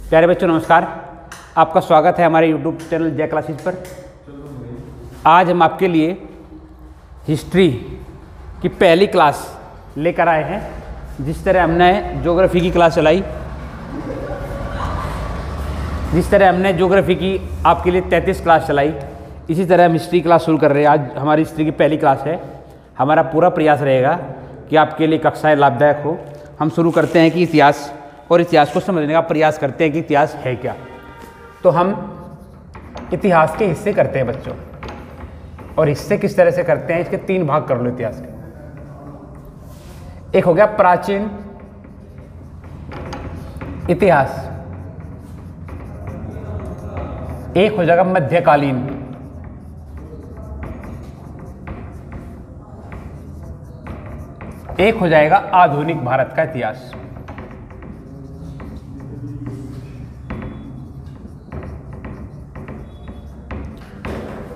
प्यारे बच्चों नमस्कार, आपका स्वागत है हमारे YouTube चैनल जय क्लासेस पर। आज हम आपके लिए हिस्ट्री की पहली क्लास लेकर आए हैं। जिस तरह हमने ज्योग्राफी की क्लास चलाई, जिस तरह हमने ज्योग्राफी की आपके लिए 33 क्लास चलाई, इसी तरह हम हिस्ट्री क्लास शुरू कर रहे हैं। आज हमारी हिस्ट्री की पहली क्लास है। हमारा पूरा प्रयास रहेगा कि आपके लिए कक्षाएँ लाभदायक हो। हम शुरू करते हैं कि इतिहास और इतिहास को समझने का प्रयास करते हैं कि इतिहास है क्या। तो हम इतिहास के हिस्से करते हैं बच्चों, और हिस्से किस तरह से करते हैं इसके 3 भाग कर लो इतिहास के। एक हो गया प्राचीन इतिहास, एक हो जाएगा मध्यकालीन, एक हो जाएगा आधुनिक भारत का इतिहास।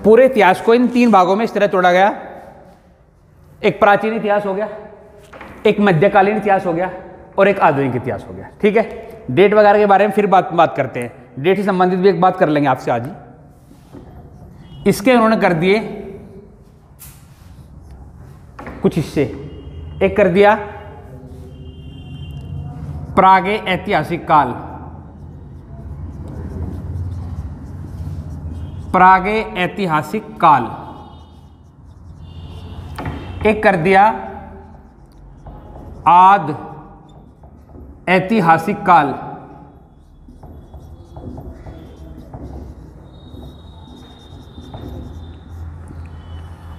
पूरे इतिहास को इन 3 भागों में इस तरह तोड़ा गया। एक प्राचीन इतिहास हो गया, एक मध्यकालीन इतिहास हो गया और एक आधुनिक इतिहास हो गया। ठीक है, डेट वगैरह के बारे में फिर बात करते हैं। डेट से संबंधित भी एक बात कर लेंगे आपसे आज ही। इसके उन्होंने कर दिए कुछ हिस्से। एक कर दिया प्रागे ऐतिहासिक काल, प्रागे ऐतिहासिक काल। एक कर दिया आद ऐतिहासिक काल,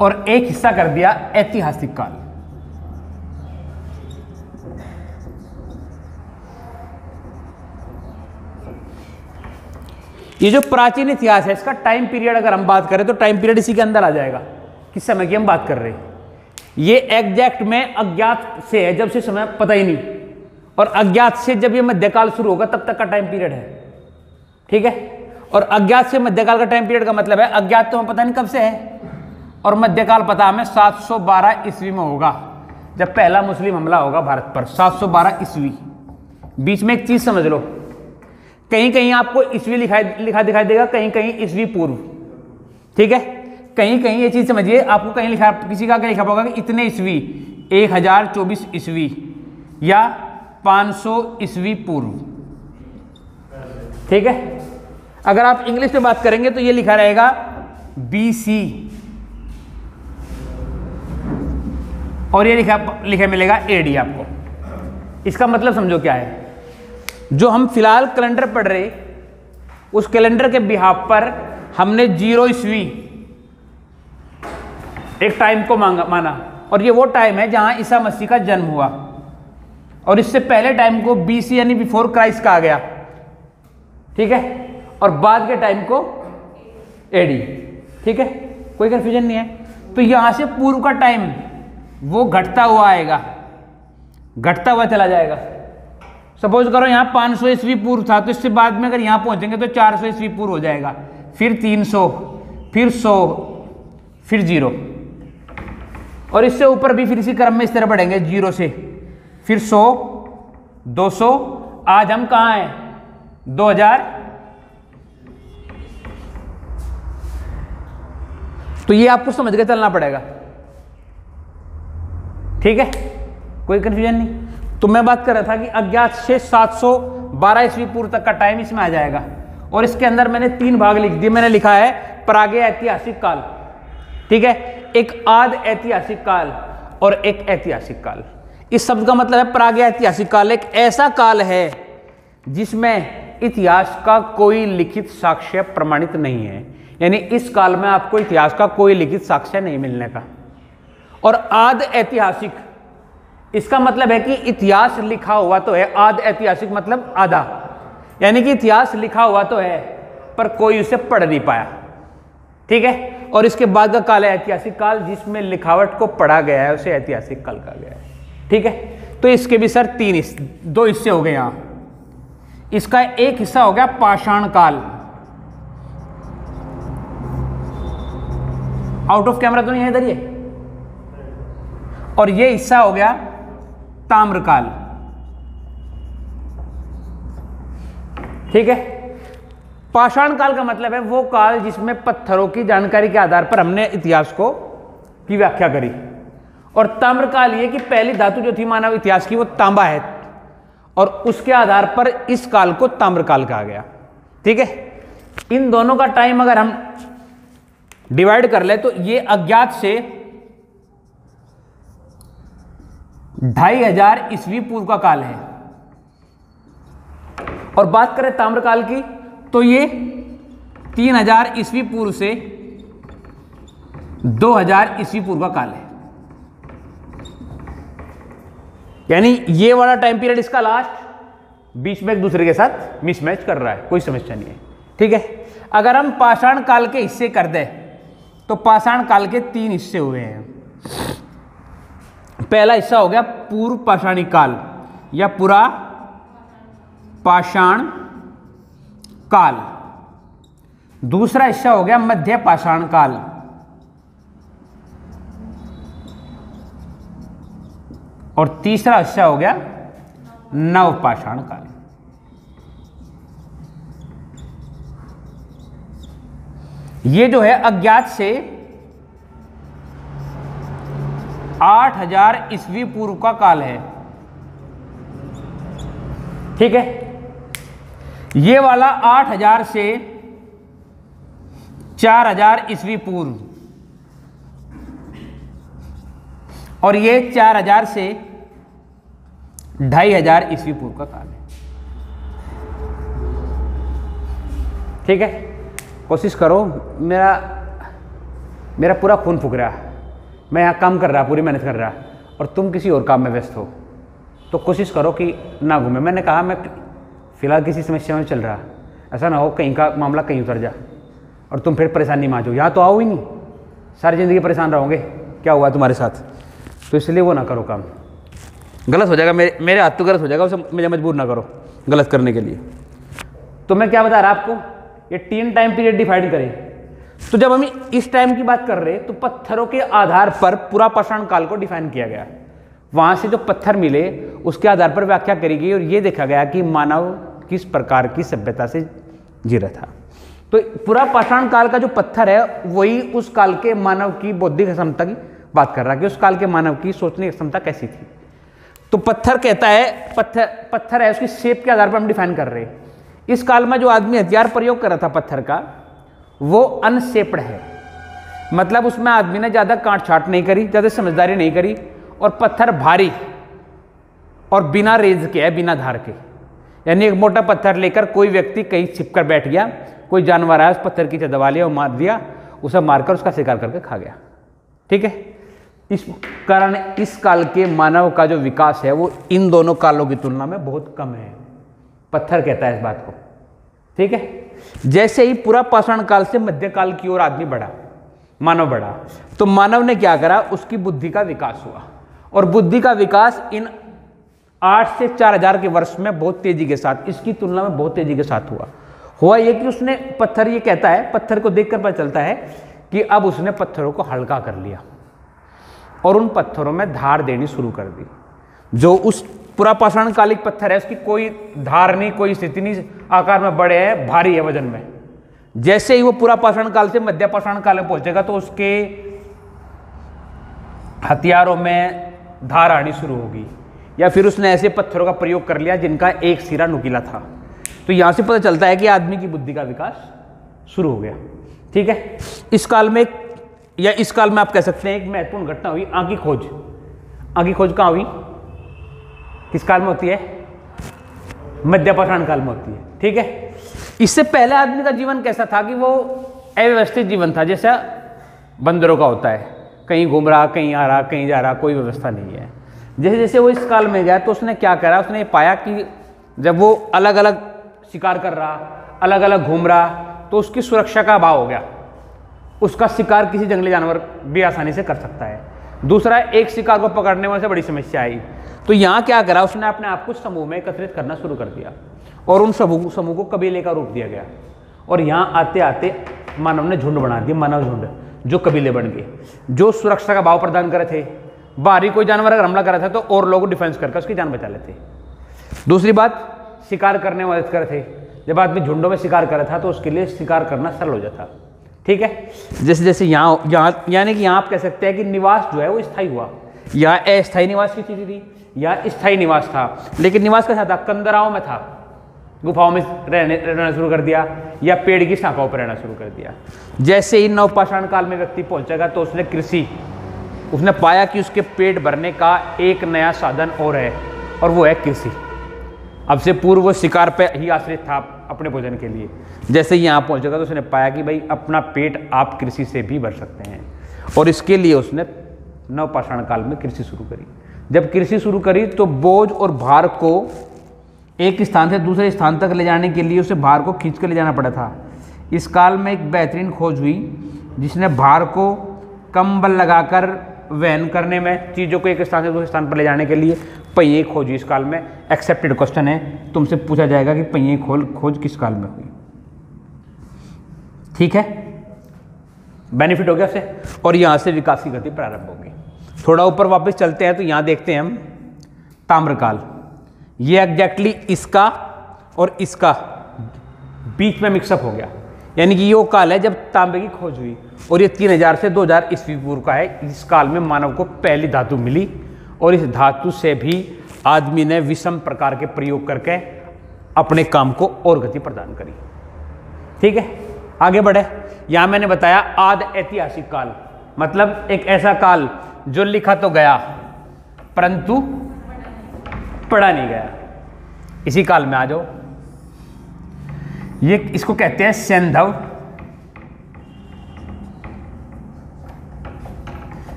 और एक हिस्सा कर दिया ऐतिहासिक काल। ये जो प्राचीन इतिहास है, इसका टाइम पीरियड अगर हम बात करें तो टाइम पीरियड इसी के अंदर आ जाएगा। किस समय की हम बात कर रहे हैं, ये एग्जैक्ट में अज्ञात से है, जब से समय पता ही नहीं, और अज्ञात से जब ये मध्यकाल शुरू होगा तब तक का टाइम पीरियड है। ठीक है, और अज्ञात से मध्यकाल का टाइम पीरियड का मतलब है अज्ञात तो हमें पता नहीं कब से है, और मध्यकाल पता हमें 712 ईस्वी में होगा, जब पहला मुस्लिम हमला होगा भारत पर। 712 ईस्वी। बीच में एक चीज समझ लो, कहीं कहीं आपको ईस्वी लिखा दिखाई देगा, कहीं कहीं ईस्वी पूर्व। ठीक है, कहीं कहीं ये चीज समझिए, आपको कहीं लिखा, किसी का क्या लिखा होगा कि इतने ईस्वी, 1024 ईस्वी या 500 ईस्वी पूर्व। ठीक है, अगर आप इंग्लिश में बात करेंगे तो ये लिखा रहेगा BC, और ये लिखा मिलेगा AD आपको। इसका मतलब समझो क्या है। जो हम फिलहाल कैलेंडर पढ़ रहे, उस कैलेंडर के बिहाफ पर हमने 0 ईस्वी एक टाइम को माना, और ये वो टाइम है जहां ईसा मसीह का जन्म हुआ, और इससे पहले टाइम को BC यानी बिफोर क्राइस्ट कहा गया। ठीक है, और बाद के टाइम को AD। ठीक है, कोई कंफ्यूजन नहीं है। तो यहां से पूर्व का टाइम वो घटता हुआ आएगा, घटता हुआ चला जाएगा। सपोज करो यहाँ 500 ईस्वी पूर्व था, तो इससे बाद में अगर यहाँ पहुंचेंगे तो 400 ईस्वी पूर्व हो जाएगा, फिर 300, फिर 100, फिर 0, और इससे ऊपर भी फिर इसी क्रम में इस तरह बढ़ेंगे 0 से, फिर 100, 200। आज हम कहाँ हैं, 2000। तो ये आपको समझ के चलना पड़ेगा। ठीक है, कोई कंफ्यूजन नहीं। तो मैं बात कर रहा था कि अज्ञात से 712 ईस्वी पूर्व तक का टाइम इसमें आ जाएगा, और इसके अंदर मैंने 3 भाग लिख दिए। मैंने लिखा है प्रागे ऐतिहासिक काल, ठीक है, एक आद ऐतिहासिक काल और एक ऐतिहासिक काल। इस शब्द का मतलब है प्रागे ऐतिहासिक काल एक ऐसा काल है जिसमें इतिहास का कोई लिखित साक्ष्य प्रमाणित नहीं है, यानी इस काल में आपको इतिहास का कोई लिखित साक्ष्य नहीं मिलने का। और आद ऐतिहासिक, इसका मतलब है कि इतिहास लिखा हुआ तो है। आद ऐतिहासिक मतलब आधा, यानी कि इतिहास लिखा हुआ तो है पर कोई उसे पढ़ नहीं पाया। ठीक है, और इसके बाद का काल है ऐतिहासिक काल, जिसमें लिखावट को पढ़ा गया है, उसे ऐतिहासिक काल कहा गया है। ठीक है, तो इसके भी सर 2 हिस्से हो गए। यहां इसका एक हिस्सा हो गया पाषाण काल। आउट ऑफ कैमरा तो नहीं है इधर ये, और ये हिस्सा हो गया ताम्रकाल। ठीक है। पाषाण काल का मतलब है वो काल जिसमें पत्थरों की जानकारी के आधार पर हमने इतिहास को की व्याख्या करी। और ताम्र काल ये कि पहली धातु जो थी मानव इतिहास की वो तांबा है, और उसके आधार पर इस काल को ताम्र काल कहा गया। ठीक है। इन दोनों का टाइम अगर हम डिवाइड कर ले तो ये अज्ञात से 2500 ईस्वी पूर्व का काल है। और बात करें ताम्रकाल की तो ये 3000 ईस्वी पूर्व से 2000 ईस्वी पूर्व का काल है। यानी ये वाला टाइम पीरियड इसका लास्ट, बीच में एक दूसरे के साथ मिसमैच कर रहा है, कोई समस्या नहीं है। ठीक है। अगर हम पाषाण काल के हिस्से कर दें तो पाषाण काल के 3 हिस्से हुए हैं। पहला हिस्सा हो गया पूर्व पाषाणिक काल या पुरा पाषाण काल। दूसरा हिस्सा हो गया मध्य पाषाण काल। और तीसरा हिस्सा हो गया नव पाषाण काल। ये जो है अज्ञात से 8000 ईस्वी पूर्व का काल है। ठीक है। ये वाला 8000 से 4000 ईस्वी पूर्व, और ये 4000 से 2500 ईस्वी पूर्व का काल है। ठीक है। कोशिश करो, मेरा पूरा खून फूक रहा है, मैं यहाँ काम कर रहा, पूरी मेहनत कर रहा, और तुम किसी और काम में व्यस्त हो, तो कोशिश करो कि ना घूमे। मैंने कहा मैं फिलहाल किसी समस्या में चल रहा, ऐसा ना हो कहीं का मामला कहीं उतर जा और तुम फिर परेशानी में आ जाओ। यहाँ तो आओ ही नहीं, सारी ज़िंदगी परेशान रहोगे, क्या हुआ तुम्हारे साथ। तो इसलिए वो ना करो, काम गलत हो जाएगा, मेरे हाथ तो गलत हो जाएगा, उसे मुझे मजबूर ना करो गलत करने के लिए। तो मैं क्या बता रहा आपको, ये 3 टाइम पीरियड डिफाइन करें। तो जब हम इस टाइम की बात कर रहे हैं तो पत्थरों के आधार पर पूरा पाषाण काल को डिफाइन किया गया। वहां से जो पत्थर मिले उसके आधार पर व्याख्या करी गई और ये देखा गया कि मानव किस प्रकार की सभ्यता से जी रहा था। तो पूरा पाषाण काल का जो पत्थर है वही उस काल के मानव की बौद्धिक क्षमता की बात कर रहा है कि उस काल के मानव की सोचने की क्षमता कैसी थी। तो पत्थर कहता है, पत्थर है, उसकी शेप के आधार पर हम डिफाइन कर रहे हैं। इस काल में जो आदमी हथियार प्रयोग कर रहा था पत्थर का, वो अनशेप्ड है, मतलब उसमें आदमी ने ज़्यादा काट छाट नहीं करी, ज़्यादा समझदारी नहीं करी, और पत्थर भारी और बिना रेज के है, बिना धार के। यानी एक मोटा पत्थर लेकर कोई व्यक्ति कहीं छिपकर बैठ गया, कोई जानवर आया उस पत्थर की दबा लिया और मार दिया, उसे मारकर उसका शिकार करके खा गया। ठीक है। इस कारण इस काल के मानव का जो विकास है वो इन दोनों कालों की तुलना में बहुत कम है, पत्थर कहता है इस बात को। ठीक है। जैसे ही पूरा पाषाण काल से मध्यकाल की ओर आदमी बढ़ा, मानव बढ़ा, तो मानव ने क्या करा, उसकी बुद्धि का विकास हुआ। और बुद्धि का विकास इन 8 से 4000 के वर्ष में बहुत तेजी के साथ, इसकी तुलना में बहुत तेजी के साथ हुआ ये कि उसने पत्थर, ये कहता है, पत्थर को देखकर पता चलता है कि अब उसने पत्थरों को हल्का कर लिया और उन पत्थरों में धार देनी शुरू कर दी। जो उस पूरा पाषाण कालिक पत्थर है उसकी कोई धार नहीं, कोई स्थिति नहीं, आकार में बड़े है, भारी है वजन में। जैसे ही वो पूरा पाषाण काल से मध्य पाषाण काल में पहुंचेगा तो उसके हथियारों में धार आनी शुरू होगी, या फिर उसने ऐसे पत्थरों का प्रयोग कर लिया जिनका एक सिरा नुकीला था। तो यहां से पता चलता है कि आदमी की बुद्धि का विकास शुरू हो गया। ठीक है। इस काल में, या इस काल में आप कह सकते हैं एक महत्वपूर्ण घटना हुई, आग की खोज। आग की खोज कहाँ हुई, किस काल में होती है, मध्य पाषाण काल में होती है। ठीक है। इससे पहले आदमी का जीवन कैसा था कि वो अव्यवस्थित जीवन था, जैसा बंदरों का होता है, कहीं घूम रहा, कहीं आ रहा, कहीं जा रहा, कोई व्यवस्था नहीं है। जैसे जैसे वो इस काल में गया तो उसने क्या करा, उसने पाया कि जब वो अलग अलग शिकार कर रहा, अलग अलग घूम रहा, तो उसकी सुरक्षा का अभाव हो गया। उसका शिकार किसी जंगली जानवर भी आसानी से कर सकता है। दूसरा, एक शिकार को पकड़ने में से बड़ी समस्या आई। तो यहाँ क्या करा, उसने अपने आप को समूह में एकत्रित करना शुरू कर दिया और उन समूह को कबीले का रूप दिया गया। और यहाँ आते आते मानव ने झुंड बना दिया, मानव झुंड, जो कबीले बन गए, जो सुरक्षा का भाव प्रदान करे थे। बाहरी कोई जानवर अगर हमला करा था तो और लोग डिफेंस करके उसकी जान बचा लेते। दूसरी बात, शिकार करने में मदद करे थे। जब आदमी झुंडों में शिकार कर रहा था तो उसके लिए शिकार करना सरल हो जाता। ठीक है, जैसे जैसे यहाँ यानी कि यहाँ आप कह सकते हैं कि निवास जो है वो स्थायी हुआ। यहाँ अस्थायी निवास की स्थिति थी, यहाँ स्थायी निवास था, लेकिन निवास कैसा था? कंदराओं में था, गुफाओं में रहना शुरू कर दिया या पेड़ की शाखाओं पर रहना शुरू कर दिया। जैसे ही नवपाषाण काल में व्यक्ति पहुंचेगा तो उसने पाया कि उसके पेट भरने का एक नया साधन और है, और वो है कृषि। अब से पूर्व वो शिकार पे ही आश्रित था अपने भोजन के लिए। जैसे ही यहाँ पहुंचेगा तो उसने पाया कि भाई अपना पेट आप कृषि से भी भर सकते हैं, और इसके लिए उसने नवपाषाण काल में कृषि शुरू करी। जब कृषि शुरू करी तो बोझ और भार को एक स्थान से दूसरे स्थान तक ले जाने के लिए उसे भार को खींच कर ले जाना पड़ा था। इस काल में एक बेहतरीन खोज हुई जिसने भार को कम बल लगाकर वहन करने में, चीज़ों को एक स्थान से दूसरे स्थान पर ले जाने के लिए पहिए खोज हुई। इस काल में एक्सेप्टेड क्वेश्चन है, तुमसे पूछा जाएगा कि पहिए खोज किस काल में हुई। ठीक है, बेनिफिट हो गया उससे, और यहाँ से विकास की गति प्रारंभ होगी। थोड़ा ऊपर वापस चलते हैं तो यहाँ देखते हैं हम ताम्रकाल। ये एग्जैक्टली इसका और इसका बीच में मिक्सअप हो गया, यानी कि ये वो काल है जब तांबे की खोज हुई, और ये 3000 से 2000 ईस्वी पूर्व का है। इस काल में मानव को पहली धातु मिली, और इस धातु से भी आदमी ने विषम प्रकार के प्रयोग करके अपने काम को और गति प्रदान करी। ठीक है, आगे बढ़े। यहां मैंने बताया आद ऐतिहासिक काल, मतलब एक ऐसा काल जो लिखा तो गया परंतु पढ़ा नहीं गया। इसी काल में आ जाओ, ये इसको कहते हैं सैंधव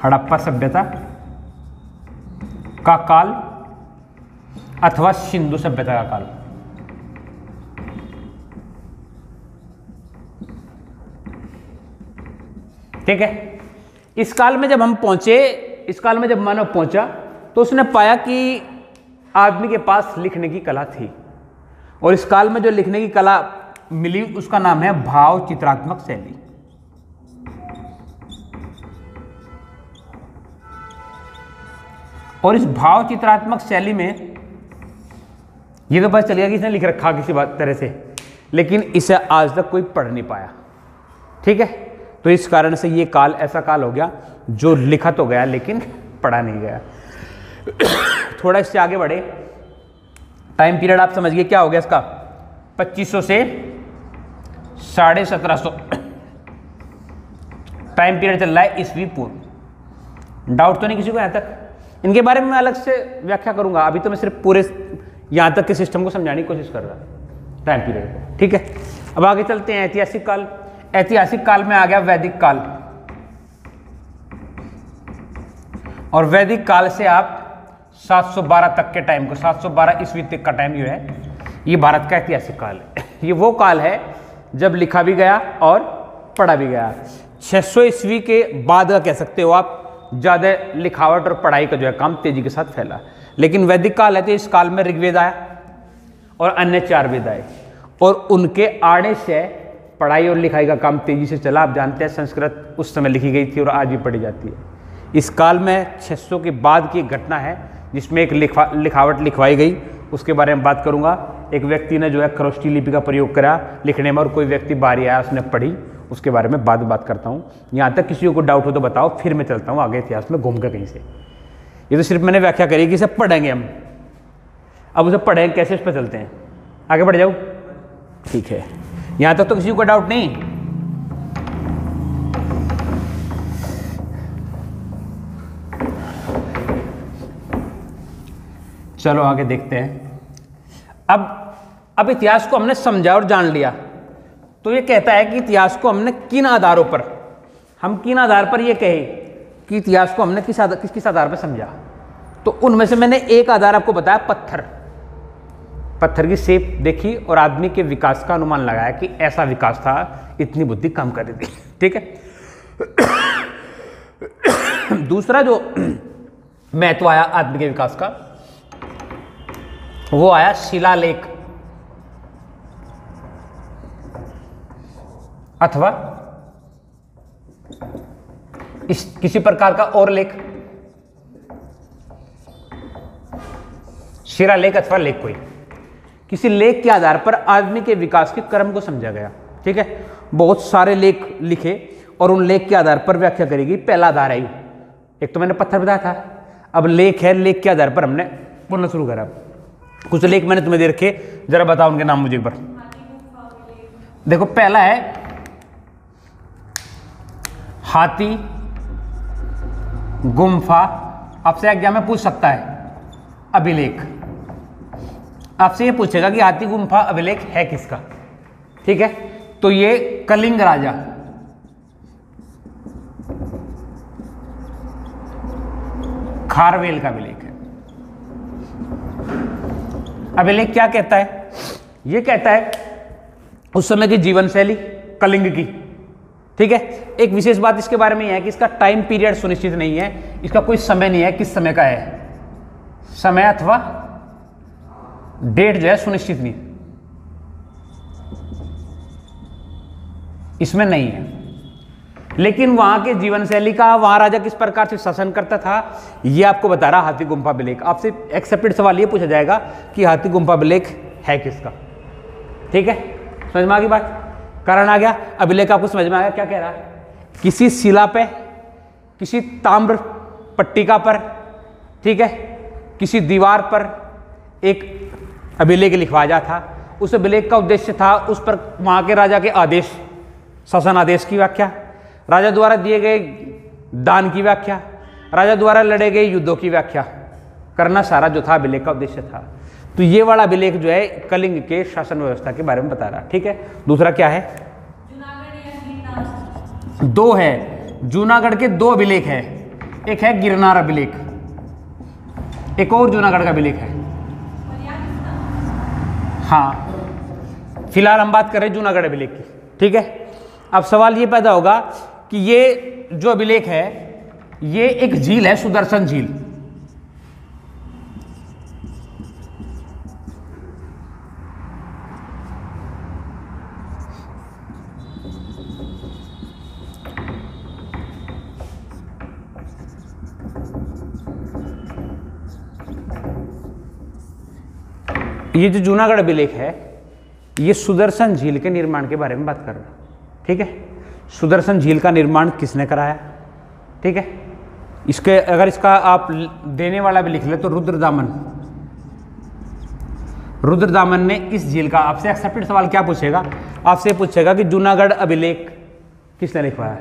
हड़प्पा सभ्यता का काल अथवा सिंधु सभ्यता का काल। ठीक है, इस काल में जब हम पहुंचे, इस काल में जब मानव पहुंचा तो उसने पाया कि आदमी के पास लिखने की कला थी, और इस काल में जो लिखने की कला मिली उसका नाम है भाव चित्रात्मक शैली। और इस भाव चित्रात्मक शैली में ये तो पता चल गया कि इसने लिख रखा किसी बात तरह से, लेकिन इसे आज तक कोई पढ़ नहीं पाया। ठीक है, तो इस कारण से ये काल ऐसा काल हो गया जो लिखा तो गया लेकिन पढ़ा नहीं गया। थोड़ा इससे आगे बढ़े, टाइम पीरियड आप समझिए क्या हो गया इसका, 2500 से 1750 टाइम पीरियड चल रहा है ईस्वी पूर्व। डाउट तो नहीं किसी को यहाँ तक? इनके बारे में मैं अलग से व्याख्या करूंगा, अभी तो मैं सिर्फ पूरे यहाँ तक के सिस्टम को समझाने की कोशिश कर रहा हूँ, टाइम पीरियड को। ठीक है, अब आगे चलते हैं ऐतिहासिक काल। ऐतिहासिक काल में आ गया वैदिक काल, और वैदिक काल से आप 712 तक के टाइम को, 712 ईस्वी तक का टाइम जो है ये भारत का ऐतिहासिक काल है। ये वो काल है जब लिखा भी गया और पढ़ा भी गया। 600 ईस्वी के बाद का कह सकते हो आप, ज़्यादा लिखावट और पढ़ाई का जो है काम तेजी के साथ फैला। लेकिन वैदिक काल है तो इस काल में ऋग्वेद आया और अन्य 4 वेद आए, और उनके आड़े से पढ़ाई और लिखाई का काम तेजी से चला। आप जानते हैं संस्कृत उस समय लिखी गई थी और आज भी पढ़ी जाती है। इस काल में 600 के बाद की एक घटना है जिसमें एक लिखावट लिखवाई गई, उसके बारे में बात करूंगा। एक व्यक्ति ने जो है खरोष्टी लिपि का प्रयोग करा लिखने में, और कोई व्यक्ति बाहरी आया उसने पढ़ी, उसके बारे में बाद में बात करता हूँ। यहाँ तक किसी को डाउट हो तो बताओ, फिर मैं चलता हूँ आगे इतिहास में घूम कर कहीं से। ये तो सिर्फ मैंने व्याख्या करी कि इसे पढ़ेंगे हम, अब उसे पढ़ेंगे कैसे, इस पर चलते हैं, आगे बढ़ जाओ। ठीक है, यहाँ तक तो किसी को डाउट नहीं? चलो आगे देखते हैं। अब इतिहास को हमने समझा और जान लिया, तो ये कहता है कि इतिहास को हमने किन आधारों पर, हम किन आधार पर ये कहे कि इतिहास को हमने किस आधार पर समझा। तो उनमें से मैंने एक आधार आपको बताया, पत्थर की शेप देखी और आदमी के विकास का अनुमान लगाया कि ऐसा विकास था, इतनी बुद्धि काम कर रही थी। ठीक है, दूसरा जो महत्व आया आदमी के विकास का, वो आया शिलालेख अथवा किसी प्रकार का और लेख। शिलालेख अथवा लेख कोई, किसी लेख के आधार पर आदमी के विकास के क्रम को समझा गया। ठीक है, बहुत सारे लेख लिखे और उन लेख के आधार पर व्याख्या करेगी। पहला आधार है, एक तो मैंने पत्थर बताया था, अब लेख है, लेख के आधार पर हमने बोलना शुरू करा। कुछ लेख मैंने तुम्हें दे रखे, जरा बताओ उनके नाम मुझे एक बार। देखो पहला है हाथी गुम्फा, आपसे एग्जाम में पूछ सकता है अभिलेख, आपसे ये पूछेगा कि हाथी गुम्फा अभिलेख है किसका। ठीक है, तो ये कलिंग राजा खारवेल का अभिलेख है। अभिलेख क्या कहता है? ये कहता है उस समय की जीवन शैली कलिंग की। ठीक है, एक विशेष बात इसके बारे में यह है कि इसका टाइम पीरियड सुनिश्चित नहीं है, इसका कोई समय नहीं है, किस समय का है, समय अथवा डेट जो है सुनिश्चित नहीं, इसमें नहीं है। लेकिन वहां के जीवन शैली का, वहां राजा किस प्रकार से शासन करता था, यह आपको बता रहा हाथी गुम्फा अभिलेख। आपसे एक्सेप्टेड सवाल यह पूछा जाएगा कि हाथी गुम्फा अभिलेख है किसका। ठीक है, समझ में आ गई बात, कारण आ गया। अभिलेख आपको समझ में आ गया क्या कह रहा है? किसी शिला पे, किसी ताम्र पट्टिका पर, ठीक है, किसी दीवार पर एक अभिलेख लिखवाया जाता था। उस अभिलेख का उद्देश्य था उस पर वहां के राजा के आदेश, शासन आदेश की व्याख्या, राजा द्वारा दिए गए दान की व्याख्या, राजा द्वारा लड़े गए युद्धों की व्याख्या करना, सारा जो था अभिलेख का उद्देश्य था। तो ये वाला अभिलेख जो है कलिंग के शासन व्यवस्था के बारे में बता रहा। ठीक है, दूसरा क्या है? दो है, जूनागढ़ के दो अभिलेख है, एक है गिरनार अभिलेख, एक और जूनागढ़ का अभिलेख है। हाँ, फिलहाल हम बात कर रहे हैं जूनागढ़ अभिलेख की। ठीक है, अब सवाल ये पैदा होगा कि ये जो अभिलेख है ये एक झील है, सुदर्शन झील। ये जो जूनागढ़ अभिलेख है ये सुदर्शन झील के निर्माण के बारे में बात कर रहा है। ठीक है, सुदर्शन झील का निर्माण किसने कराया? ठीक है, इसके अगर इसका आप देने वाला भी लिख ले तो रुद्रदामन, रुद्रदामन ने इस झील का, आपसे एक्सेप्टेड सवाल क्या पूछेगा? आपसे पूछेगा कि जूनागढ़ अभिलेख किसने लिखवाया?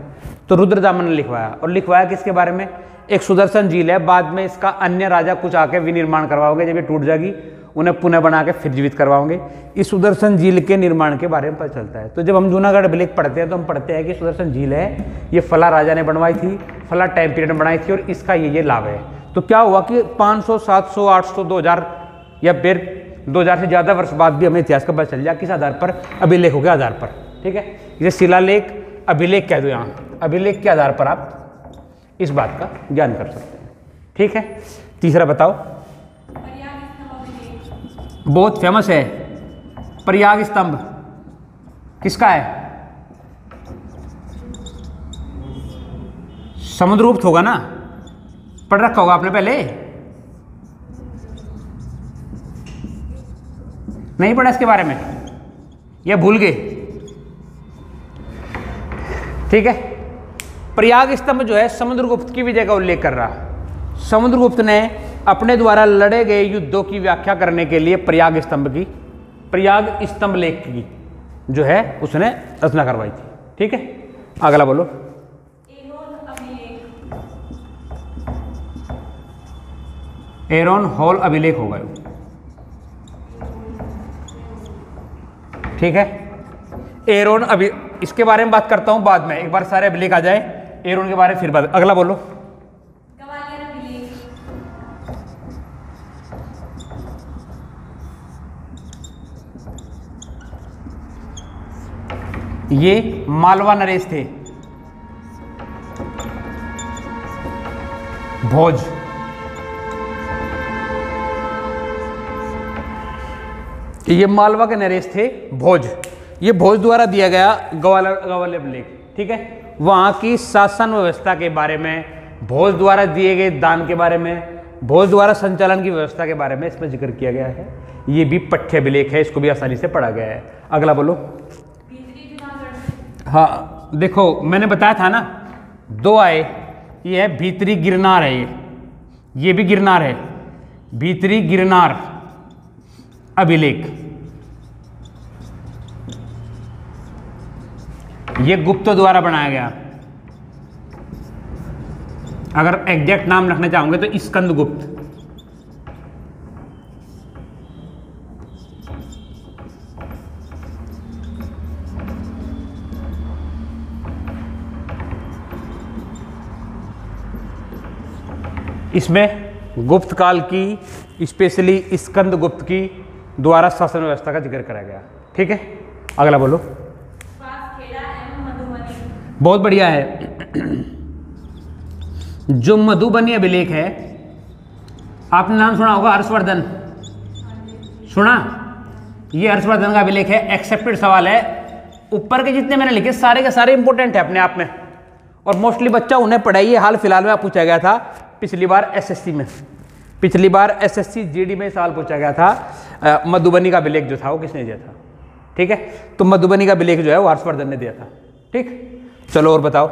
तो रुद्रदामन ने लिखवाया। और लिखवाया किसके बारे में? एक सुदर्शन झील है, बाद में इसका अन्य राजा कुछ आके विनिर्माण करवाओगे, जब ये टूट जाएगी उन्हें पुनः बना के फिर जीवित करवाओगे। इस सुदर्शन झील के निर्माण के बारे में पता चलता है। तो जब हम जूनागढ़ अभिलेख पढ़ते हैं तो हम पढ़ते हैं कि सुदर्शन झील है, ये फला राजा ने बनवाई थी, फला टाइम पीरियड में बनाई थी और इसका ये लाभ है। तो क्या हुआ कि 500, 700, 800, 2000 या फिर 2000 से ज़्यादा वर्ष बाद भी हमें इतिहास का पता चल जाए, किस आधार पर? अभिलेखों के आधार पर। ठीक है, इसे शिलालेख अभिलेख कह दो, यहाँ अभिलेख के आधार पर आप इस बात का ज्ञान कर सकते हैं। ठीक है, तीसरा बताओ। बहुत फेमस है प्रयाग स्तंभ, किसका है? समुद्रगुप्त होगा ना, पढ़ रखा होगा आपने पहले, नहीं पढ़ा इसके बारे में या भूल गए? ठीक है, प्रयाग स्तंभ जो है समुद्रगुप्त की विजय का उल्लेख कर रहा। समुद्रगुप्त ने अपने द्वारा लड़े गए युद्धों की व्याख्या करने के लिए प्रयाग स्तंभ लेख की जो है उसने रचना करवाई थी। ठीक है, अगला बोलो। एरोन हॉल अभिलेख होगा। ठीक है, एरोन अभी इसके बारे में बात करता हूं बाद में, एक बार सारे अभिलेख आ जाए एरोन के बारे में फिर बात। अगला बोलो। ये मालवा नरेश थे, भोज। ये मालवा के नरेश थे भोज, ये भोज द्वारा दिया गया ग्वालियर अभिलेख। ठीक है, वहां की शासन व्यवस्था के बारे में, भोज द्वारा दिए गए दान के बारे में, भोज द्वारा संचालन की व्यवस्था के बारे में इसमें जिक्र किया गया है। ये भी पठ्य अभिलेख है, इसको भी आसानी से पढ़ा गया है। अगला बोलो। हाँ देखो, मैंने बताया था ना, दो आए, ये है भीतरी गिरनार है, ये भी गिरनार है, भीतरी गिरनार अभिलेख। ये गुप्त द्वारा बनाया गया। अगर एग्जैक्ट नाम रखना चाहोगे तो स्कंद गुप्त। इसमें गुप्त काल की, स्पेशली स्कंद गुप्त की द्वारा शासन व्यवस्था का जिक्र करा गया। ठीक है, अगला बोलो। बहुत बढ़िया है। जो मधुबनी अभिलेख है, आपने नाम सुना होगा हर्षवर्धन, सुना? ये हर्षवर्धन का अभिलेख है, एक्सेप्टेड सवाल है। ऊपर के जितने मैंने लिखे सारे के सारे इंपॉर्टेंट है अपने आप में, और मोस्टली बच्चा उन्हें पढ़ाइए। हाल फिलहाल में पूछा गया था पिछली बार एसएससी में, पिछली बार एसएससी जीडी में सवाल पूछा गया था, मधुबनी का अभिलेख जो था वो किसने दिया था। ठीक है, तो मधुबनी का अभिलेख जो है वो हर्षवर्धन ने दिया था। ठीक, चलो और बताओ।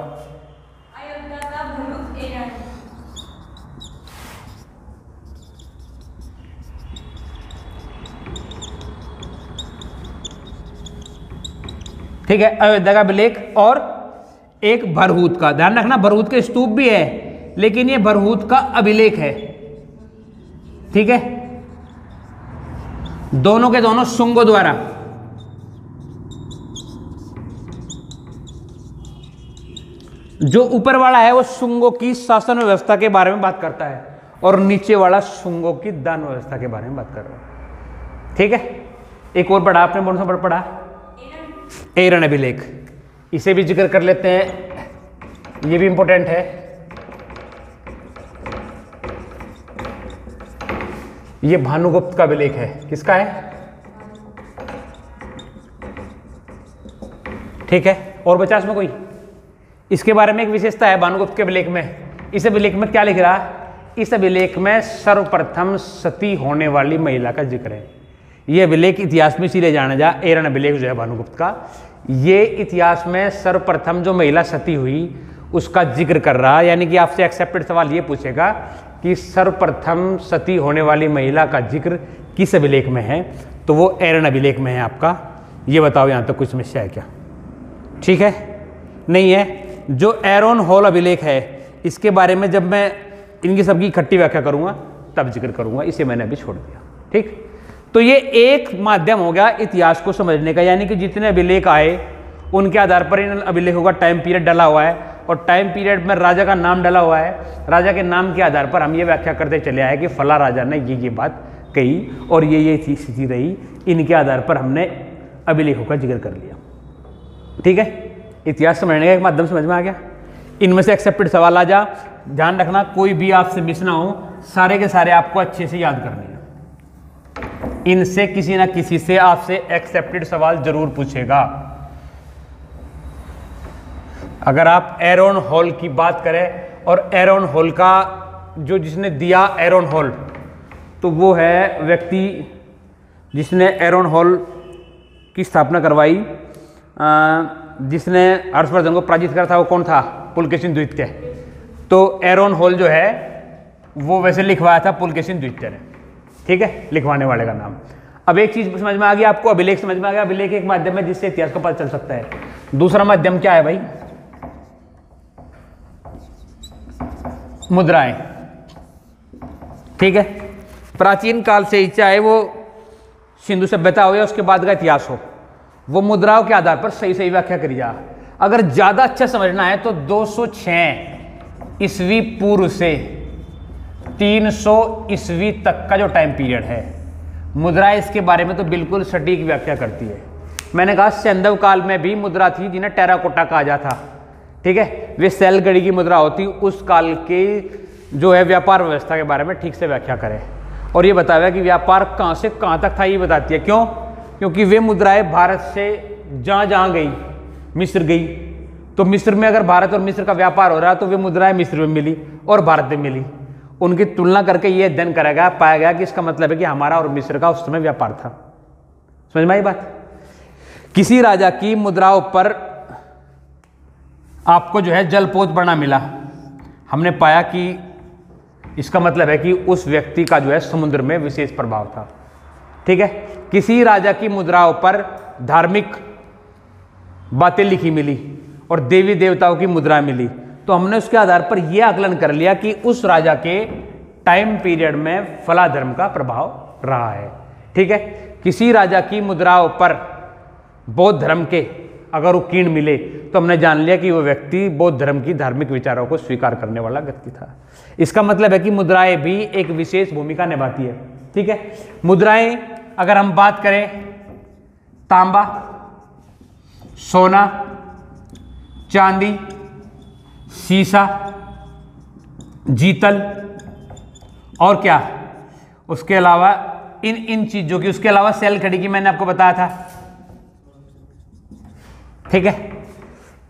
ठीक है, अयोध्या का अभिलेख और एक भरहूत का। ध्यान रखना, भरहूत के स्तूप भी है, लेकिन ये भरहूत का अभिलेख है। ठीक है, दोनों के दोनों शुंगों द्वारा। जो ऊपर वाला है वो शुंगों की शासन व्यवस्था के बारे में बात करता है, और नीचे वाला शुंगों की दान व्यवस्था के बारे में बात कर रहा है। ठीक है, एक और पढ़ा आपने, कौन सा पढ़ा? एरन अभिलेख। इसे भी जिक्र कर लेते हैं, ये भी इंपॉर्टेंट है। ये भानुगुप्त का अभिलेख है। किसका है? ठीक है, और बचा इसमें कोई? इसके बारे में एक विशेषता है भानुगुप्त के अभिलेख में। इस अभिलेख में क्या लिख रहा है? इस अभिलेख में सर्वप्रथम सती होने वाली महिला का जिक्र है। ये अभिलेख इतिहास में इसीलिए जाना जा, एरन अभिलेख जो है भानुगुप्त का, ये इतिहास में सर्वप्रथम जो महिला सती हुई उसका जिक्र कर रहा है। यानी कि आपसे एक्सेप्टेड सवाल ये पूछेगा कि सर्वप्रथम सती होने वाली महिला का जिक्र किस अभिलेख में है, तो वो एरन अभिलेख में है आपका। ये बताओ यहाँ तक कोई समस्या है क्या? ठीक है, नहीं है। जो एरोन हॉल अभिलेख है, इसके बारे में जब मैं इनकी सबकी इकट्ठी व्याख्या करूंगा तब जिक्र करूंगा, इसे मैंने अभी छोड़ दिया। ठीक, तो ये एक माध्यम हो गया इतिहास को समझने का, यानी कि जितने अभिलेख आए उनके आधार पर इन अभिलेखों का टाइम पीरियड डला हुआ है, और टाइम पीरियड में राजा का नाम डला हुआ है। राजा के नाम के आधार पर हम ये व्याख्या करते चले आए कि फला राजा ने ये बात कही और ये स्थिति रही, इनके आधार पर हमने अभिलेखों का जिक्र कर लिया। ठीक है, इतिहास समझने का एक माध्यम समझ में आ गया। इनमें से एक्सेप्टेड सवाल आ जा, ध्यान रखना कोई भी आपसे मिस ना हो, सारे के सारे आपको अच्छे से याद करने हैं। इनसे किसी ना किसी से आपसे एक्सेप्टेड सवाल जरूर पूछेगा। अगर आप एरोन हॉल की बात करें, और एरोन हॉल का जो जिसने दिया एरोन हॉल, तो वो है व्यक्ति जिसने एरोन हॉल की स्थापना करवाई, जिसने हर्षवर्धन को पराजित करा था, वो कौन था? पुलकेशिन द्वितीय। तो एरोन हॉल जो है वो वैसे लिखवाया था पुलकेशिन द्वितीय ने। ठीक है, लिखवाने वाले का नाम। अब एक चीज समझ में आ गई आपको, अभिलेख समझ में आ गया। अभिलेख एक माध्यम है जिससे इतिहास का पता चल सकता है। दूसरा माध्यम क्या है भाई? मुद्राएं। ठीक है, प्राचीन काल से ही, चाहे वो सिंधु सभ्यता हो या उसके बाद का इतिहास हो, वो मुद्राओं के आधार पर सही सही व्याख्या करी जा। अगर ज्यादा अच्छा समझना है तो 206 ईस्वी पूर्व से 300 ईस्वी तक का जो टाइम पीरियड है, मुद्रा इसके बारे में तो बिल्कुल सटीक व्याख्या करती है। मैंने कहा सैंधव काल में भी मुद्रा थी जिन्हें टेराकोटा कहा जाता। ठीक है, वे सैल घड़ी की मुद्रा होती। उस काल के जो है व्यापार व्यवस्था के बारे में ठीक से व्याख्या करें, और ये बताया कि व्यापार कहाँ से कहाँ तक था, ये बताती है। क्यों? क्योंकि वे मुद्राएं भारत से जहाँ जहाँ गई, मिस्र गई, तो मिस्र में अगर भारत और मिस्र का व्यापार हो रहा है तो वे मुद्राएं मिस्र में मिली और भारत में मिली, उनकी तुलना करके ये अध्ययन करा गया, पाया गया कि इसका मतलब है कि हमारा और मिस्र का उस समय व्यापार था। समझ में आई बात? किसी राजा की मुद्राओं पर आपको जो है जलपोत बना मिला, हमने पाया कि इसका मतलब है कि उस व्यक्ति का जो है समुद्र में विशेष प्रभाव था। ठीक है। किसी राजा की मुद्राओं पर धार्मिक बातें लिखी मिली और देवी देवताओं की मुद्रा मिली, तो हमने उसके आधार पर यह आकलन कर लिया कि उस राजा के टाइम पीरियड में फला धर्म का प्रभाव रहा है। ठीक है। किसी राजा की मुद्राओं पर बौद्ध धर्म के अगर उत्कीर्ण मिले तो हमने जान लिया कि वो व्यक्ति बौद्ध धर्म की धार्मिक विचारों को स्वीकार करने वाला व्यक्ति था। इसका मतलब है कि मुद्राएं भी एक विशेष भूमिका निभाती है। ठीक है। मुद्राएं अगर हम बात करें तांबा, सोना, चांदी, सीसा, जीतल और क्या, उसके अलावा इन चीजों की, उसके अलावा सेल खड़ी की मैंने आपको बताया था। ठीक है।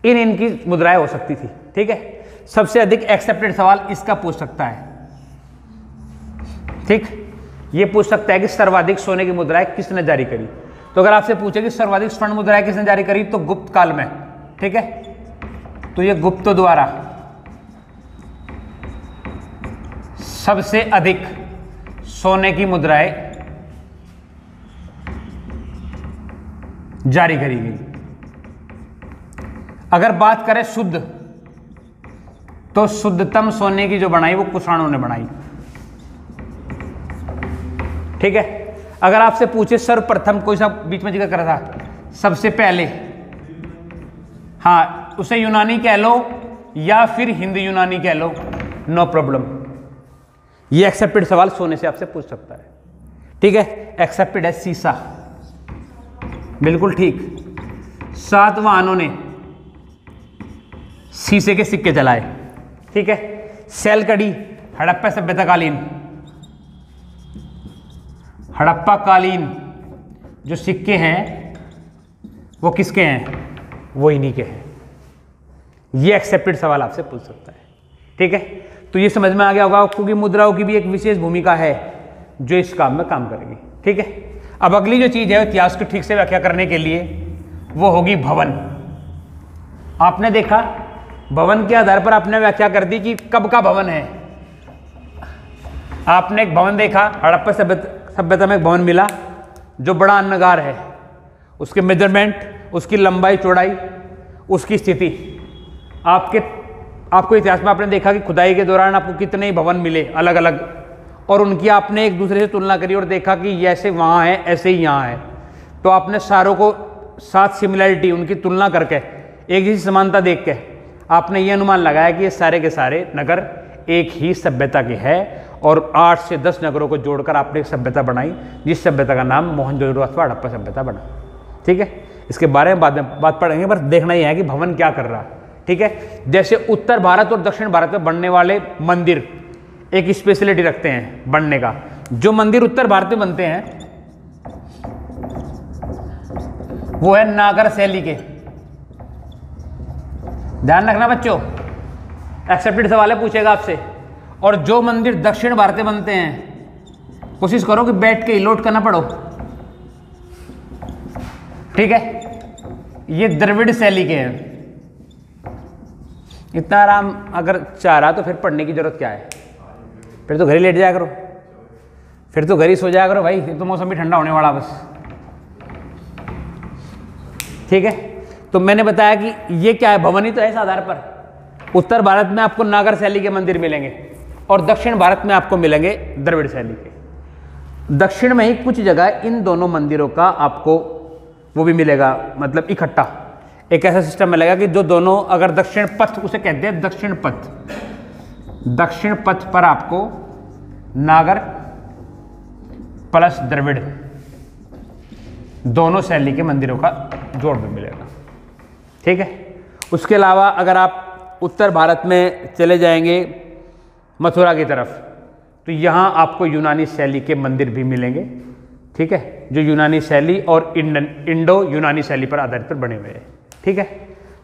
इनकी मुद्राएं हो सकती थी। ठीक है। सबसे अधिक एक्सेप्टेड सवाल इसका पूछ सकता है। ठीक, ये पूछ सकता है कि सर्वाधिक सोने की मुद्राएं किसने जारी करी। तो अगर आपसे पूछे कि सर्वाधिक स्वर्ण मुद्राएं किसने जारी करी, तो गुप्त काल में। ठीक है। तो ये गुप्त द्वारा सबसे अधिक सोने की मुद्राएं जारी करी गई। अगर बात करें शुद्ध, तो शुद्धतम सोने की जो बनाई वो कुषाणों ने बनाई। ठीक है। अगर आपसे पूछे सर्वप्रथम, कोई सा बीच में जिक्र करा था सबसे पहले, हाँ, उसे यूनानी कह लो या फिर हिंदू यूनानी कह लो, नो प्रॉब्लम। ये एक्सेप्टेड सवाल सोने से आपसे पूछ सकता है। ठीक है। एक्सेप्टेड है सीसा, बिल्कुल ठीक। सातवाहनों ने शीशे के सिक्के जलाए। ठीक है। सेल कड़ी हड़प्पा सभ्यता कालीन, हड़प्पा कालीन जो सिक्के हैं वो किसके हैं? वो इन्हीं के हैं। ये एक्सेप्टेड सवाल आपसे पूछ सकता है। ठीक है। तो ये समझ में आ गया होगा आपको कि मुद्राओं की भी एक विशेष भूमिका है जो इस काम में काम करेगी। ठीक है। अब अगली जो चीज है इतिहास की ठीक से व्याख्या करने के लिए वो होगी भवन। आपने देखा भवन के आधार पर आपने व्याख्या कर दी कि कब का भवन है। आपने एक भवन देखा, हड़प्पा सभ्यता में एक भवन मिला जो बड़ा अन्नगार है, उसके मेजरमेंट, उसकी लंबाई चौड़ाई, उसकी स्थिति, आपको इतिहास में आपने देखा कि खुदाई के दौरान आपको कितने ही भवन मिले अलग अलग, और उनकी आपने एक दूसरे से तुलना करी और देखा कि ऐसे वहाँ है ऐसे ही यहाँ है। तो आपने सारों को साथ सिमिलैरिटी, उनकी तुलना करके एक जैसी समानता देख के आपने ये अनुमान लगाया कि ये सारे के सारे नगर एक ही सभ्यता के हैं, और 8 से 10 नगरों को जोड़कर आपने एक सभ्यता बनाई जिस सभ्यता का नाम मोहनजोदड़ो अथवा हड़प्पा सभ्यता बना। ठीक है। इसके बारे में बाद में बात पढ़ेंगे, पर देखना ही है कि भवन क्या कर रहा है। ठीक है। जैसे उत्तर भारत और दक्षिण भारत में बनने वाले मंदिर एक स्पेशलिटी रखते हैं बनने का। जो मंदिर उत्तर भारत में बनते हैं वो है नागर शैली के। ध्यान रखना बच्चों, एक्सेप्टेड सवाल है, पूछेगा आपसे। और जो मंदिर दक्षिण भारत में बनते हैं, कोशिश करो कि बैठ के लोट करना पड़ो। ठीक है। ये द्रविड़ शैली के हैं। इतना आराम अगर चाह रहा तो फिर पढ़ने की जरूरत क्या है? फिर तो घर ही लेट जाया करो, फिर तो घर ही सो जाया करो भाई, फिर तो मौसम भी ठंडा होने वाला बस। ठीक है। तो मैंने बताया कि ये क्या है, भवन ही तो है। इस आधार पर उत्तर भारत में आपको नागर शैली के मंदिर मिलेंगे और दक्षिण भारत में आपको मिलेंगे द्रविड़ शैली के। दक्षिण में ही कुछ जगह इन दोनों मंदिरों का आपको वो भी मिलेगा, मतलब इकट्ठा एक ऐसा सिस्टम मिलेगा कि जो दोनों, अगर दक्षिण पथ उसे कहते हैं, दक्षिण पथ, दक्षिण पथ पर आपको नागर प्लस द्रविड़ दोनों शैली के मंदिरों का जोड़ भी मिलेगा। ठीक है। उसके अलावा अगर आप उत्तर भारत में चले जाएंगे मथुरा की तरफ, तो यहाँ आपको यूनानी शैली के मंदिर भी मिलेंगे। ठीक है। जो यूनानी शैली और इंडो यूनानी शैली पर आधारित पर बने हुए हैं। ठीक है।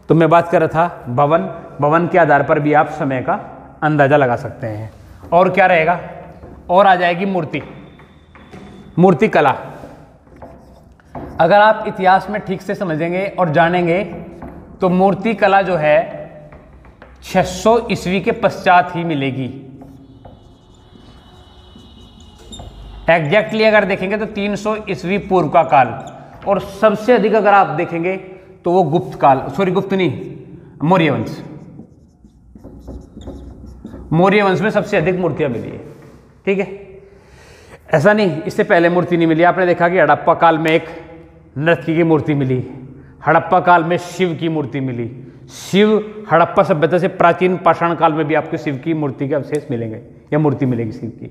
तो मैं बात कर रहा था भवन। भवन के आधार पर भी आप समय का अंदाजा लगा सकते हैं। और क्या रहेगा, और आ जाएगी मूर्ति, मूर्ति कला। अगर आप इतिहास में ठीक से समझेंगे और जानेंगे तो मूर्ति कला जो है 600 ईस्वी के पश्चात ही मिलेगी। एग्जैक्टली अगर देखेंगे तो 300 ईस्वी पूर्व का काल, और सबसे अधिक अगर आप देखेंगे तो वो गुप्त काल, सॉरी गुप्त नहीं, मौर्य वंश, मौर्य वंश में सबसे अधिक मूर्तियां मिली है। ठीक है, ऐसा नहीं इससे पहले मूर्ति नहीं मिली। आपने देखा कि हड़प्पा काल में एक नर्तकी की मूर्ति मिली, हड़प्पा काल में शिव की मूर्ति मिली। शिव हड़प्पा सभ्यता से प्राचीन पाषाण काल में भी आपको शिव की मूर्ति के अवशेष मिलेंगे या मूर्ति मिलेगी शिव की,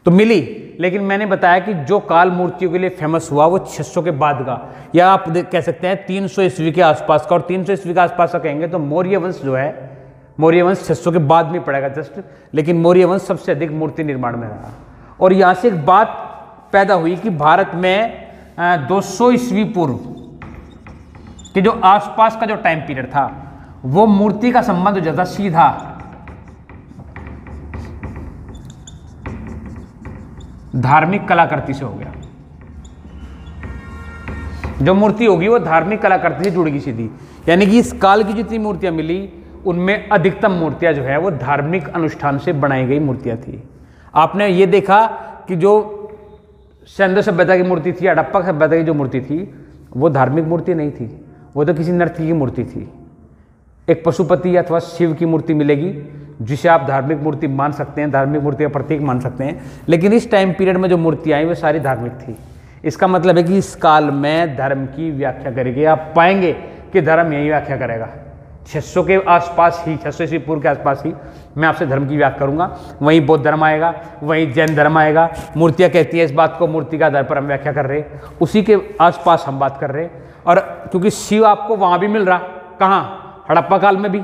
तो मिली। लेकिन मैंने बताया कि जो काल मूर्तियों के लिए फेमस हुआ वो 600 के बाद का, या आप कह सकते हैं 300 ईस्वी के आसपास का। और 300 ईस्वी के आसपास का कहेंगे तो मौर्य वंश जो है, मौर्य वंश 600 के बाद में पड़ेगा जस्ट, लेकिन मौर्य वंश सबसे अधिक मूर्ति निर्माण में रहा। और यहाँ से एक बात पैदा हुई कि भारत में 200 ईस्वी पूर्व के जो आसपास का जो टाइम पीरियड था वो मूर्ति का संबंध हो जाता सीधा धार्मिक कलाकृति से हो गया। जो मूर्ति होगी वो धार्मिक कलाकृति से जुड़ेगी सीधी, यानी कि इस काल की जितनी मूर्तियां मिली उनमें अधिकतम मूर्तियां जो है वो धार्मिक अनुष्ठान से बनाई गई मूर्तियां थी। आपने ये देखा कि जो सिंधु सभ्यता की मूर्ति थी, हड़प्पा सभ्यता की जो मूर्ति थी वो धार्मिक मूर्ति नहीं थी, वो तो किसी नर्तकी की मूर्ति थी। एक पशुपति अथवा शिव की मूर्ति मिलेगी जिसे आप धार्मिक मूर्ति मान सकते हैं, धार्मिक मूर्ति का प्रतीक मान सकते हैं। लेकिन इस टाइम पीरियड में जो मूर्तियाँ आई वो सारी धार्मिक थी। इसका मतलब है कि इस काल में धर्म की व्याख्या करेगी, आप पाएंगे कि धर्म यही व्याख्या करेगा। 600 के आसपास ही, 600 ईस्वी पूर्व के आसपास ही मैं आपसे धर्म की व्याख्या करूंगा। वहीं बौद्ध धर्म आएगा, वहीं जैन धर्म आएगा। मूर्तियाँ कहती है इस बात को, मूर्ति का आधार पर हम व्याख्या कर रहे, उसी के आसपास हम बात कर रहे। और क्योंकि शिव आपको वहाँ भी मिल रहा, कहाँ, हड़प्पा काल में भी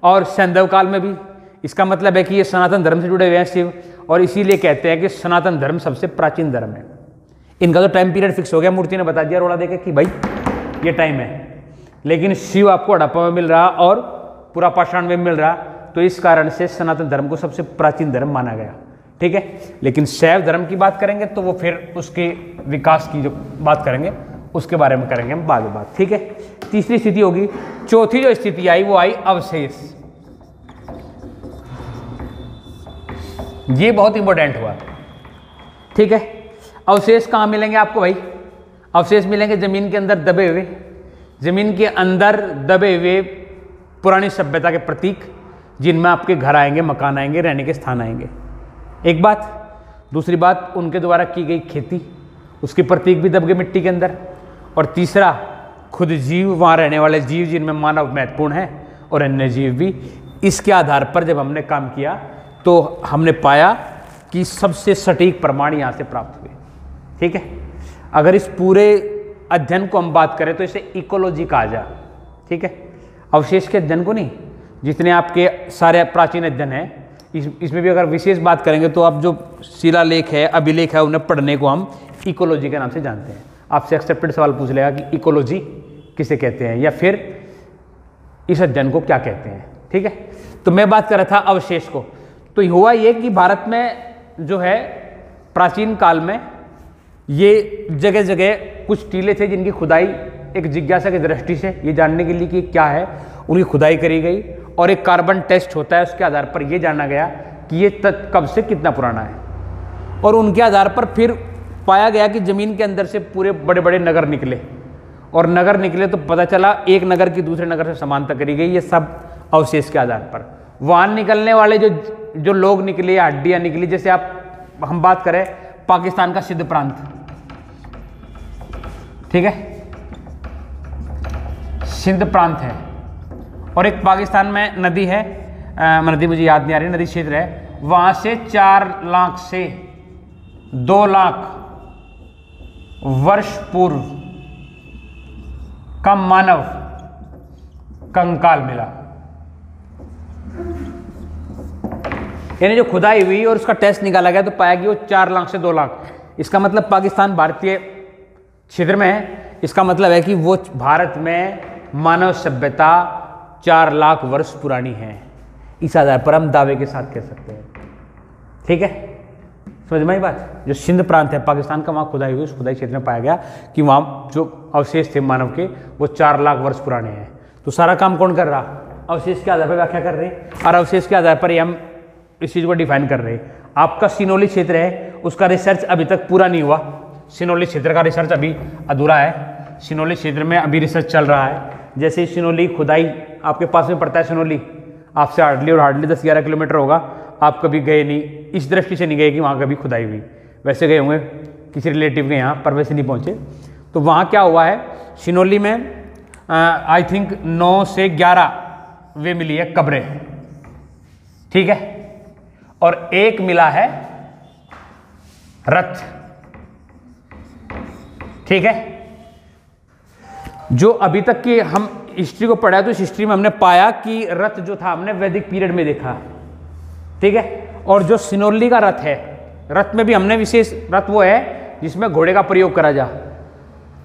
और सैंधव काल में भी। इसका मतलब है कि ये सनातन धर्म से जुड़े हुए हैं शिव, और इसीलिए कहते हैं कि सनातन धर्म सबसे प्राचीन धर्म है। इनका तो टाइम पीरियड फिक्स हो गया, मूर्ति ने बता दिया रोड़ा देके कि भाई ये टाइम है। लेकिन शिव आपको हड़प्पा में मिल रहा और पूरा पाषाण में मिल रहा, तो इस कारण से सनातन धर्म को सबसे प्राचीन धर्म माना गया। ठीक है, लेकिन शैव धर्म की बात करेंगे तो वो फिर उसके विकास की जो बात करेंगे उसके बारे में करेंगे हम बाद में बात। ठीक है, तीसरी स्थिति होगी। चौथी जो स्थिति आई वो आई अवशेष। ये बहुत इंपॉर्टेंट हुआ। ठीक है, अवशेष कहाँ मिलेंगे आपको भाई? अवशेष मिलेंगे जमीन के अंदर दबे हुए, जमीन के अंदर दबे हुए पुरानी सभ्यता के प्रतीक, जिनमें आपके घर आएंगे, मकान आएंगे, रहने के स्थान आएंगे। एक बात। दूसरी बात, उनके द्वारा की गई खेती, उसके प्रतीक भी दब गए मिट्टी के अंदर। और तीसरा, खुद जीव, वहाँ रहने वाले जीव जिनमें मानव महत्वपूर्ण है और अन्य जीव भी। इसके आधार पर जब हमने काम किया तो हमने पाया कि सबसे सटीक प्रमाण यहाँ से प्राप्त हुए। ठीक है, अगर इस पूरे अध्ययन को हम बात करें तो इसे इकोलॉजी कहा जाए। ठीक है, अवशेष के अध्ययन को नहीं, जितने आपके सारे प्राचीन अध्ययन हैं इसमें भी अगर विशेष बात करेंगे तो आप जो शिलालेख है, अभिलेख है, उन्हें पढ़ने को हम इकोलॉजी के नाम से जानते हैं। आपसे एक्सेप्टेड सवाल पूछ लेगा कि इकोलॉजी किसे कहते हैं या फिर इस अध्ययन को क्या कहते हैं। ठीक है, तो मैं बात कर रहा था अवशेष को। तो हुआ ये कि भारत में जो है प्राचीन काल में ये जगह जगह कुछ टीले थे जिनकी खुदाई एक जिज्ञासा की दृष्टि से ये जानने के लिए कि क्या है, उनकी खुदाई करी गई और एक कार्बन टेस्ट होता है, उसके आधार पर ये जाना गया कि ये कब से कितना पुराना है। और उनके आधार पर फिर पाया गया कि ज़मीन के अंदर से पूरे बड़े बड़े नगर निकले, और नगर निकले तो पता चला एक नगर की दूसरे नगर से समानता करी गई। ये सब अवशेष के आधार पर। वहाँ निकलने वाले जो लोग निकले, हड्डियाँ निकली, जैसे हम बात करें पाकिस्तान का सिंध प्रांत, ठीक है, सिंध प्रांत है, और एक पाकिस्तान में नदी है, नदी मुझे याद नहीं आ रही, नदी क्षेत्र है, वहाँ से 4 लाख से 2 लाख वर्ष पूर्व का मानव कंकाल मिला। यानी जो खुदाई हुई और उसका टेस्ट निकाला गया तो पाया कि वो 4 लाख से 2 लाख। इसका मतलब पाकिस्तान भारतीय क्षेत्र में है, इसका मतलब है कि वो भारत में मानव सभ्यता 4 लाख वर्ष पुरानी है। इस आधार पर हम दावे के साथ कह सकते हैं। ठीक है, समझ में आई बात। जो सिंध प्रांत है पाकिस्तान का, वहाँ खुदाई हुई, उस खुदाई क्षेत्र में पाया गया कि वहाँ जो अवशेष थे मानव के वो 4 लाख वर्ष पुराने हैं। तो सारा काम कौन कर रहा? अवशेष के आधार पर व्याख्या कर रहे हैं, और अवशेष के आधार पर ही हम इस चीज़ को डिफाइन कर रहे हैं। आपका सिनोली क्षेत्र है, उसका रिसर्च अभी तक पूरा नहीं हुआ। सिनोली क्षेत्र का रिसर्च अभी अधूरा है। सिनोली क्षेत्र में अभी रिसर्च चल रहा है। जैसे ही सिनोली खुदाई आपके पास में पड़ता है, सिनोली आपसे हार्डली 10-11 किलोमीटर होगा। आप कभी गए नहीं, इस दृष्टि से नहीं गए कि वहाँ कभी खुदाई हुई। वैसे गए होंगे किसी रिलेटिव के यहाँ, पर वैसे नहीं पहुँचे। तो वहाँ क्या हुआ है, सिनोली में आई थिंक 9 से 11 वे मिली है कब्रें, ठीक है, और एक मिला है रथ, ठीक है। जो अभी तक की हम हिस्ट्री को पढ़ा, तो इस हिस्ट्री में हमने पाया कि रथ जो था हमने वैदिक पीरियड में देखा, ठीक है। और जो सिनोली का रथ है, रथ में भी हमने विशेष रथ वो है जिसमें घोड़े का प्रयोग करा जा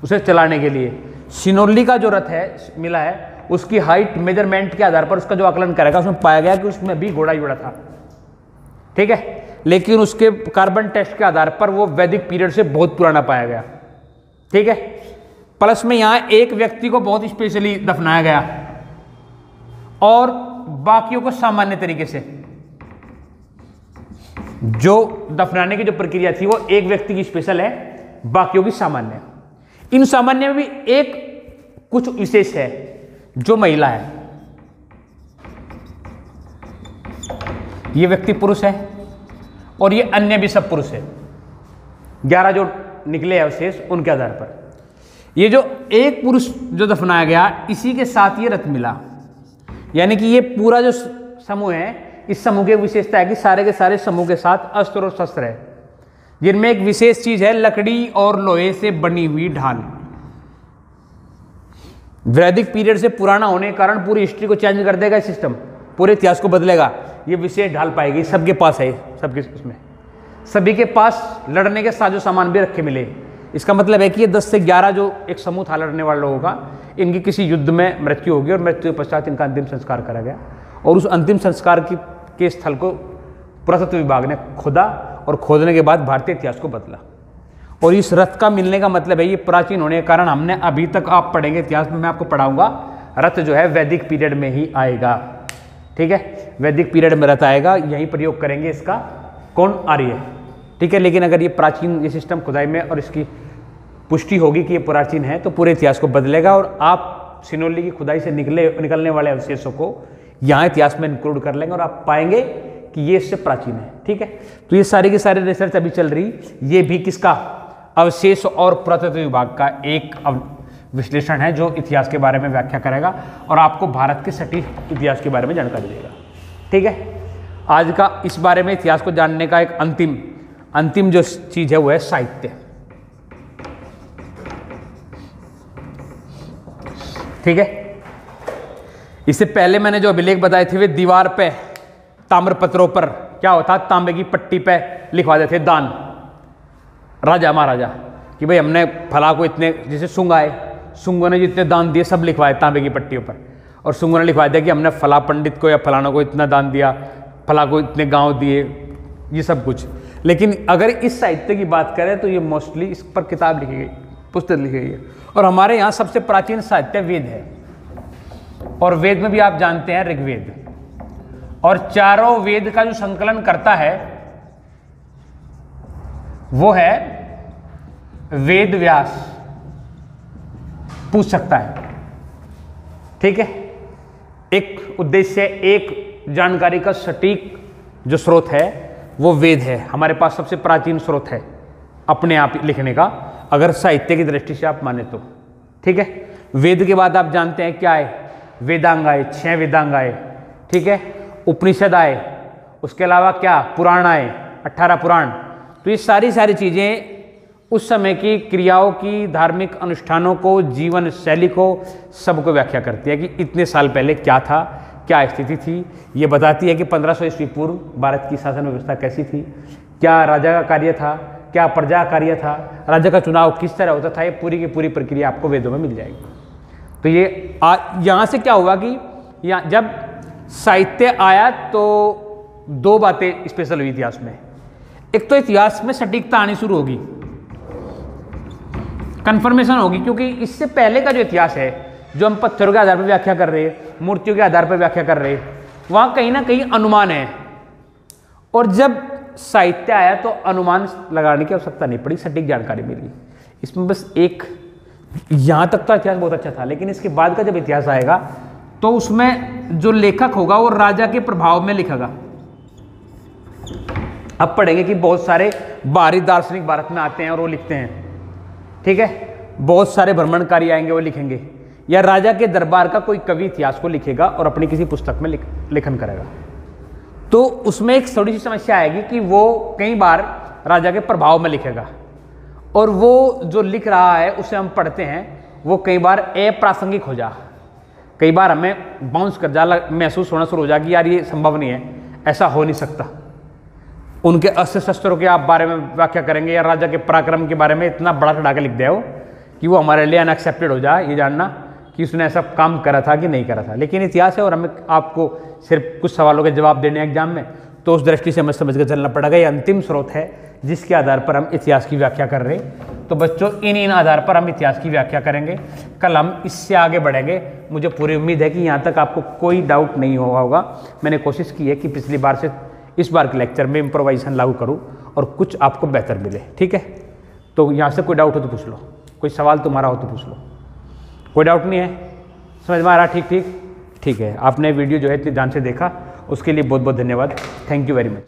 उसे चलाने के लिए। सिनोली का जो रथ है मिला है, उसकी हाइट मेजरमेंट के आधार पर उसका जो आकलन करेगा, उसमें पाया गया कि उसमें भी घोड़ा जुड़ा था, ठीक है। लेकिन उसके कार्बन टेस्ट के आधार पर वो वैदिक पीरियड से बहुत पुराना पाया गया, ठीक है। प्लस में यहाँ एक व्यक्ति को बहुत स्पेशली दफनाया गया और बाकियों को सामान्य तरीके से। जो दफनाने की जो प्रक्रिया थी वो एक व्यक्ति की स्पेशल है, बाकियों की सामान्य। इन सामान्य में भी एक कुछ विशेष है, जो महिला है। ये व्यक्ति पुरुष है और ये अन्य भी सब पुरुष है। 11 जो निकले हैं अवशेष उनके आधार पर ये जो एक पुरुष जो दफनाया गया, इसी के साथ ये रथ मिला। यानी कि ये पूरा जो समूह है, इस समूह की विशेषता है कि सारे के सारे समूह के साथ अस्त्र और शस्त्र है, जिनमें एक विशेष चीज है लकड़ी और लोहे से बनी हुई ढाल। वैदिक पीरियड से पुराना होने के कारण पूरी हिस्ट्री को चेंज कर देगा सिस्टम, पूरे इतिहास को बदलेगा। ये विशेष ढाल पाएगी, सबके पास है, सबके उसमें सभी के पास लड़ने के साजो सामान भी रखे मिले। इसका मतलब है कि ये 10 से 11 जो एक समूह था लड़ने वाले लोगों का, इनकी किसी युद्ध में मृत्यु होगी और मृत्यु के पश्चात इनका अंतिम संस्कार करा गया। और उस अंतिम संस्कार के स्थल को पुरातत्व विभाग ने खोदा और खोदने के बाद भारतीय इतिहास को बदला। और इस रथ का मिलने का मतलब है ये प्राचीन होने के कारण हमने अभी तक, आप पढ़ेंगे इतिहास में, मैं आपको पढ़ाऊंगा, रथ जो है वैदिक पीरियड में ही आएगा, ठीक है। वैदिक पीरियड में रथ आएगा, यही प्रयोग करेंगे इसका कौन, आर्य, ठीक है। लेकिन अगर ये प्राचीन ये सिस्टम खुदाई में और इसकी पुष्टि होगी कि ये प्राचीन है, तो पूरे इतिहास को बदलेगा। और आप सिनोली की खुदाई से निकलने वाले अवशेषों को यहाँ इतिहास में इंक्लूड कर लेंगे और आप पाएंगे कि ये इससे प्राचीन है, ठीक है। तो ये सारी की सारी रिसर्च अभी चल रही, ये भी किसका, अवशेष और पुरातत्व विभाग का एक विश्लेषण है, जो इतिहास के बारे में व्याख्या करेगा और आपको भारत के सटीक इतिहास के बारे में जानकारी देगा, ठीक है। आज का इस बारे में इतिहास को जानने का एक अंतिम जो चीज है वो है साहित्य, ठीक है। इससे पहले मैंने जो अभिलेख बताए थे वे दीवार पे ताम्रपत्रों पर क्या होता, तांबे की पट्टी पे लिखवा देते दान, राजा महाराजा, कि भाई हमने फला को इतने, जैसे सुंग आए, सुंगों ने जितने दान दिए सब लिखवाए तांबे की पट्टियों पर, और सुंगों ने लिखवा दिया कि हमने फला पंडित को या फलाना को इतना दान दिया, फला को इतने गांव दिए, ये सब कुछ। लेकिन अगर इस साहित्य की बात करें तो ये मोस्टली इस पर किताब लिखी गई, पुस्तक लिखी गई है। और हमारे यहाँ सबसे प्राचीन साहित्य वेद है, और वेद में भी आप जानते हैं ऋग्वेद, और चारों वेद का जो संकलन करता है वो है वेद व्यास, पूछ सकता है, ठीक है। एक उद्देश्य, एक जानकारी का सटीक जो स्रोत है वो वेद है, हमारे पास सबसे प्राचीन स्रोत है अपने आप लिखने का, अगर साहित्य की दृष्टि से आप माने तो, ठीक है। वेद के बाद आप जानते हैं क्या है, वेदांग आए, 6 वेदांग आए, ठीक है। उपनिषद आए, उसके अलावा क्या, पुराण आए, 18 पुराण। तो ये सारी चीजें उस समय की क्रियाओं की, धार्मिक अनुष्ठानों को, जीवन शैली को, सबको व्याख्या करती है कि इतने साल पहले क्या था, क्या स्थिति थी। ये बताती है कि 1500 ईस्वी पूर्व भारत की शासन व्यवस्था कैसी थी, क्या राजा का कार्य था, क्या प्रजा का कार्य था, राजा का चुनाव किस तरह होता था। ये पूरी की पूरी प्रक्रिया आपको वेदों में मिल जाएगी। तो ये यहाँ से क्या हुआ कि जब साहित्य आया तो 2 बातें स्पेशल हुई इतिहास में। एक तो इतिहास में सटीकता आनी शुरू होगी, कंफर्मेशन होगी, क्योंकि इससे पहले का जो इतिहास है, जो हम पत्थरों के आधार पर व्याख्या कर रहे हैं, मूर्तियों के आधार पर व्याख्या कर रहे हैं, वहाँ कहीं ना कहीं अनुमान है। और जब साहित्य आया तो अनुमान लगाने की आवश्यकता नहीं पड़ी, सटीक जानकारी मिली। इसमें बस एक, यहाँ तक तो इतिहास बहुत अच्छा था, लेकिन इसके बाद का जब इतिहास आएगा तो उसमें जो लेखक होगा वो राजा के प्रभाव में लिखेगा। अब पढ़ेंगे कि बहुत सारे बाहरी दार्शनिक भारत में आते हैं और वो लिखते हैं, ठीक है, बहुत सारे भ्रमणकारी आएंगे वो लिखेंगे, या राजा के दरबार का कोई कवि इतिहास को लिखेगा और अपनी किसी पुस्तक में लेखन करेगा। तो उसमें एक थोड़ी सी समस्या आएगी कि वो कई बार राजा के प्रभाव में लिखेगा, और वो जो लिख रहा है उसे हम पढ़ते हैं, वो कई बार अप्रासंगिक हो जा, कई बार हमें बाउंस कर जा, महसूस होना शुरू हो जाए कि यार ये संभव नहीं है, ऐसा हो नहीं सकता। उनके अस्त्र शस्त्रों के आप बारे में व्याख्या करेंगे या राजा के पराक्रम के बारे में इतना बड़ा चढ़ा के लिख दे हो कि वो हमारे लिए अनएक्सेप्टेड हो जाए, ये जानना कि उसने ऐसा काम करा था कि नहीं करा था। लेकिन इतिहास है और हमें आपको सिर्फ कुछ सवालों के जवाब देने एग्जाम में, तो उस दृष्टि से हमें समझ कर चलना पड़ेगा। ये अंतिम स्रोत है जिसके आधार पर हम इतिहास की व्याख्या कर रहे हैं। तो बच्चों इन आधार पर हम इतिहास की व्याख्या करेंगे, कल हम इससे आगे बढ़ेंगे। मुझे पूरी उम्मीद है कि यहाँ तक आपको कोई डाउट नहीं हुआ होगा। मैंने कोशिश की है कि पिछली बार से इस बार के लेक्चर में इम्प्रोवाइजेशन लागू करूँ और कुछ आपको बेहतर मिले, ठीक है। तो यहाँ से कोई डाउट हो तो पूछ लो, कोई सवाल तुम्हारा हो तो पूछ लो। कोई डाउट नहीं है, समझ में आ रहा? ठीक है। आपने वीडियो जो है इतनी ध्यान से देखा, उसके लिए बहुत बहुत धन्यवाद। Thank you very much.